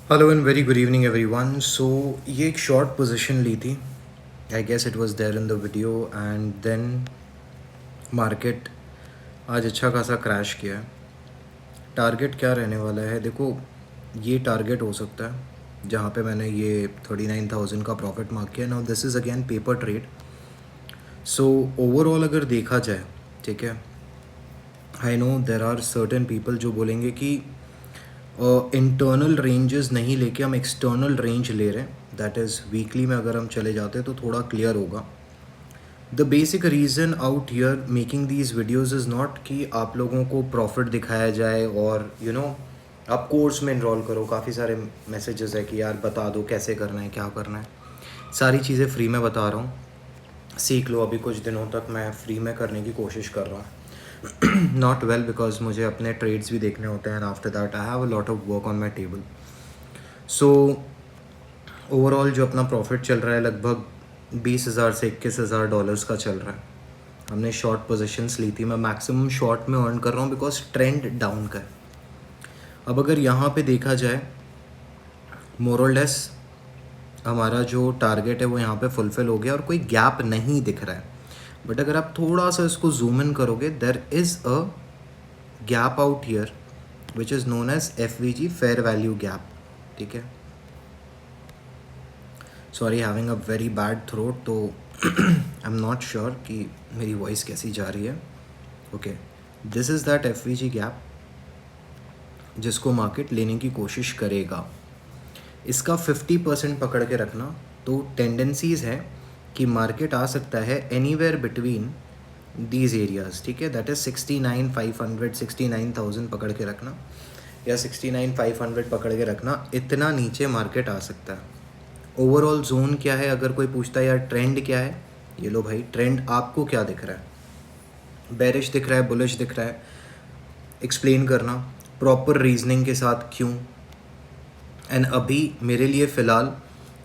Hello and very good evening everyone. So ये एक short position ली थी। I guess it was there in the video and then market आज अच्छा खासा क्रैश किया है। टारगेट क्या रहने वाला है? देखो, ये टारगेट हो सकता है जहाँ पे मैंने ये 39,000 का प्रॉफिट मार्क किया। Now this is again paper trade. So overall अगर देखा जाए, ठीक है, I know there are certain people जो बोलेंगे कि इंटरनल रेंजेस नहीं लेके हम एक्सटर्नल रेंज ले रहे हैं। दैट इज़ वीकली में अगर हम चले जाते हैं तो थोड़ा क्लियर होगा। The basic reason out here making these videos is not कि आप लोगों को प्रॉफिट दिखाया जाए और आप कोर्स में इनरोल करो। काफ़ी सारे मैसेजेस है कि यार बता दो कैसे करना है, क्या करना है। सारी चीज़ें फ्री में बता रहा हूँ, सीख लो। अभी कुछ दिनों तक मैं फ्री में करने की कोशिश कर रहा हूँ। नॉट वेल बिकॉज मुझे अपने ट्रेड्स भी देखने होते हैं and after that I have a lot of work on my table. So overall जो अपना प्रॉफिट चल रहा है लगभग 20,000 से 21,000 डॉलर्स का चल रहा है। हमने शॉर्ट पोजीशंस ली थी। मैं मैक्सिमम शॉर्ट में अर्न कर रहा हूँ बिकॉज ट्रेंड डाउन का है। अब अगर यहाँ पे देखा जाए, मोर और लेस हमारा जो टारगेट है वो यहाँ पे फुलफिल हो गया और कोई गैप नहीं दिख रहा है। बट अगर आप थोड़ा सा इसको जूम इन करोगे, there is a gap out here which is known as FVG, fair value gap. ठीक है, sorry having a very bad throat, तो आई एम नॉट श्योर कि मेरी वॉइस कैसी जा रही है। Okay, this is that FVG gap जिसको मार्केट लेने की कोशिश करेगा। इसका 50% पकड़ के रखना। तो टेंडेंसीज़ है कि मार्केट आ सकता है एनीवेयर बिटवीन दीज एरियाज़। ठीक है, दैट इज़ 69,500, 69,000 पकड़ के रखना, या 69,500 पकड़ के रखना। इतना नीचे मार्केट आ सकता है। ओवरऑल जोन क्या है? अगर कोई पूछता है यार ट्रेंड क्या है, ये लो भाई, ट्रेंड आपको क्या दिख रहा है? बेरिश दिख रहा है, बुलिश दिख रहा है? एक्सप्लेन करना प्रॉपर रीजनिंग के साथ क्यों। एंड अभी मेरे लिए फ़िलहाल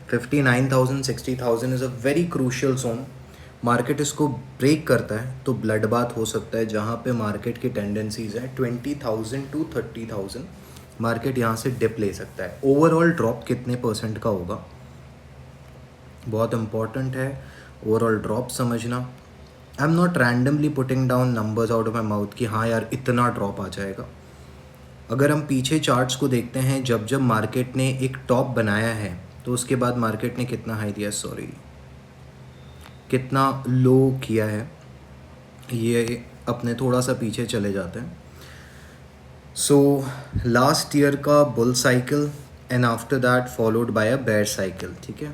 59,000 60,000 is a very crucial zone. Market इसको ब्रेक करता है तो ब्लड बाथ हो सकता है। जहाँ पे मार्केट की टेंडेंसीज है 20,000 टू 30,000, मार्केट यहाँ से डिप ले सकता है। ओवरऑल ड्रॉप कितने परसेंट का होगा बहुत इंपॉर्टेंट है। ओवरऑल ड्रॉप समझना। I am not randomly putting down numbers out of my mouth कि हाँ यार इतना ड्रॉप आ जाएगा। अगर हम पीछे चार्ट्स को देखते हैं, जब जब मार्केट ने एक टॉप बनाया है तो उसके बाद मार्केट ने कितना हाई दिया, सॉरी कितना लो किया है, ये अपने थोड़ा सा पीछे चले जाते हैं। सो लास्ट ईयर का bull cycle and after that followed by a bear cycle. ठीक है,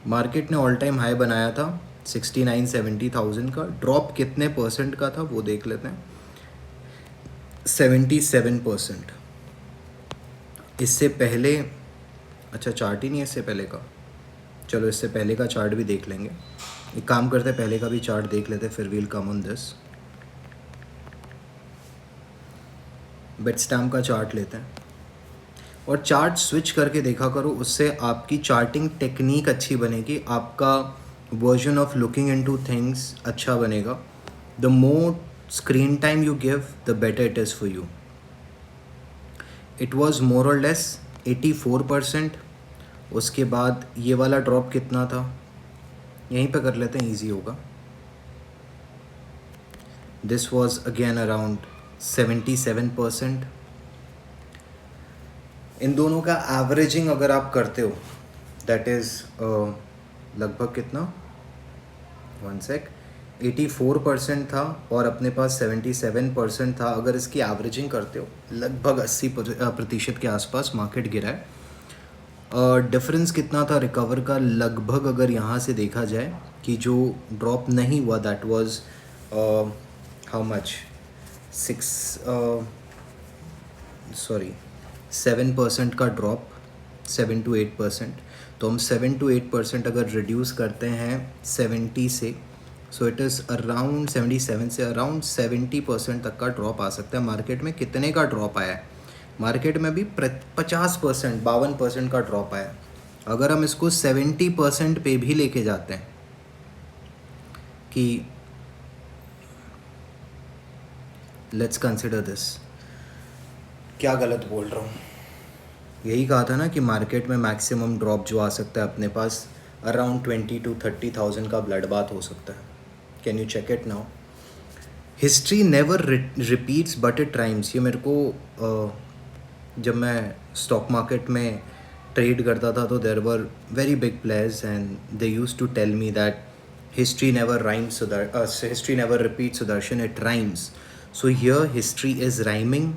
मार्केट ने ऑल टाइम हाई बनाया था 69-70,000 का। ड्रॉप कितने परसेंट का था वो देख लेते हैं, 77%। इससे पहले, अच्छा चार्ट ही नहीं है इससे पहले का, चलो इससे पहले का चार्ट भी देख लेंगे। एक काम करते हैं, पहले का भी चार्ट देख लेते हैं, फिर we'll come on this. Bitstamp का चार्ट लेते हैं और चार्ट स्विच करके देखा करो, उससे आपकी चार्टिंग टेक्निक अच्छी बनेगी, आपका version of looking into things अच्छा बनेगा। The more screen time you give the better it is for you. It was more और लेस 84%। उसके बाद ये वाला ड्रॉप कितना था, यहीं पे कर लेते हैं, ईजी होगा। This was again around 77%। इन दोनों का एवरेजिंग अगर आप करते हो, दैट इज़ लगभग कितना, 1 सेक, 84% था और अपने पास 77% था। अगर इसकी एवरेजिंग करते हो लगभग 80% के आसपास मार्केट गिरा है। डिफरेंस कितना था रिकवर का? लगभग अगर यहाँ से देखा जाए कि जो ड्रॉप नहीं हुआ, that was how much, 6 sorry 7% का ड्रॉप, 7 to 8%। तो हम 7 to 8% अगर रिड्यूस करते हैं 70 से, सो इट इज़ अराउंड 77 से अराउंड 70% तक का ड्रॉप आ सकता है। मार्केट में कितने का ड्रॉप आया है? मार्केट में भी 50%, 52% का ड्रॉप आया है। अगर हम इसको 70% पे भी लेके जाते हैं कि लेट्स कंसिडर दिस, क्या गलत बोल रहा हूँ, यही कहा था ना कि मार्केट में मैक्सिमम ड्रॉप जो आ सकता है अपने पास अराउंड 20 to 30,000 का ब्लड बाथ हो सकता है. Can you check it now? History never repeats but it rhymes. ये मेरे को जब मैं स्टॉक मार्केट में ट्रेड करता था तो there were very big players and they use to tell me that history never rhymes, history never repeat Sudarshan, it rhymes. So here history is rhyming.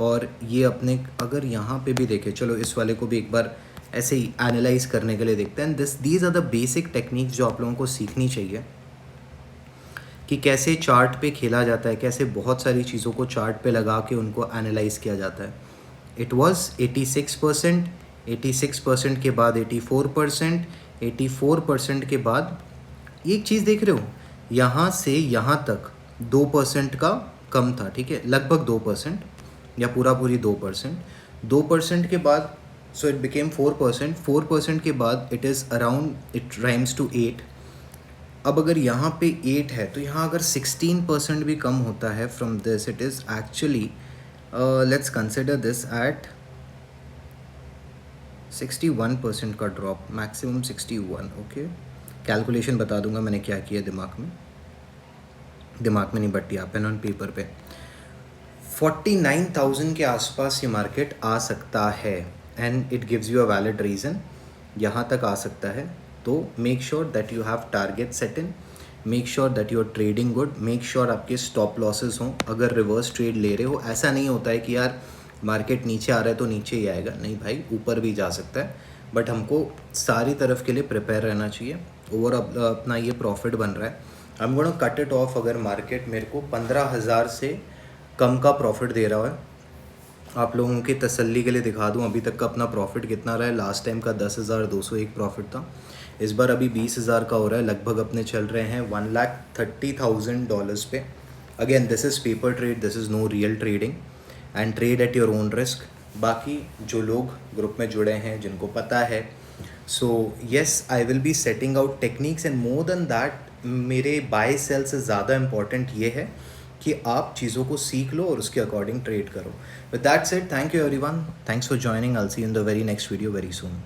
और ये अपने अगर यहाँ पे भी देखें, चलो इस वाले को भी एक बार ऐसे ही एनालाइज करने के लिए देखते हैं. These are the basic techniques जो आप लोगों को सीखनी चाहिए कि कैसे चार्ट पे खेला जाता है, कैसे बहुत सारी चीज़ों को चार्ट पे लगा के उनको एनालाइज किया जाता है. इट वॉज 86%, 86% के बाद 84%, 84% के बाद एक चीज़ देख रहे हो, यहाँ से यहाँ तक 2% का कम था. ठीक है, लगभग 2% या पूरा पूरी 2%. 2% के बाद सो इट बिकेम 4%. 4% के बाद it is around, it rhymes to 8. अब अगर यहाँ पे 8 है तो यहाँ अगर 16% भी कम होता है from this, it is actually, let's consider this eight 61% का ड्रॉप, मैक्सिमम 61. ओके, कैलकुलेशन बता दूंगा मैंने क्या किया दिमाग में नहीं बट या पेन ऑन पेपर पे. 49,000 के आसपास ये मार्केट आ सकता है and it gives you a valid reason. यहाँ तक आ सकता है तो make sure that you have target set in, make sure that you are trading good, make sure आपके स्टॉप लॉसेस हों. अगर रिवर्स ट्रेड ले रहे हो, ऐसा नहीं होता है कि यार मार्केट नीचे आ रहा है तो नीचे ही आएगा, नहीं भाई, ऊपर भी जा सकता है. बट हमको सारी तरफ के लिए प्रिपेयर रहना चाहिए. ओवर अपना ये प्रॉफिट बन रहा है, I am gonna cut it of. अगर मार्केट मेरे को 15,000 से कम का प्रॉफिट दे रहा है, आप लोगों की तसल्ली के लिए दिखा दूं अभी तक का अपना प्रॉफिट कितना रहा है. लास्ट टाइम का 10,201 प्रॉफिट था, इस बार अभी 20,000 का हो रहा है. लगभग अपने चल रहे हैं $130,000 पे. Again this is paper trade, this is no real trading and trade at your own risk. बाकी जो लोग ग्रुप में जुड़े हैं जिनको पता है, so yes I will be setting out techniques and more than that मेरे बाय सेल से ज़्यादा इम्पॉर्टेंट ये है कि आप चीज़ों को सीख लो और उसके अकॉर्डिंग ट्रेड करो. With that said, thank you everyone, thanks for joining. I will see you in the very next video very soon.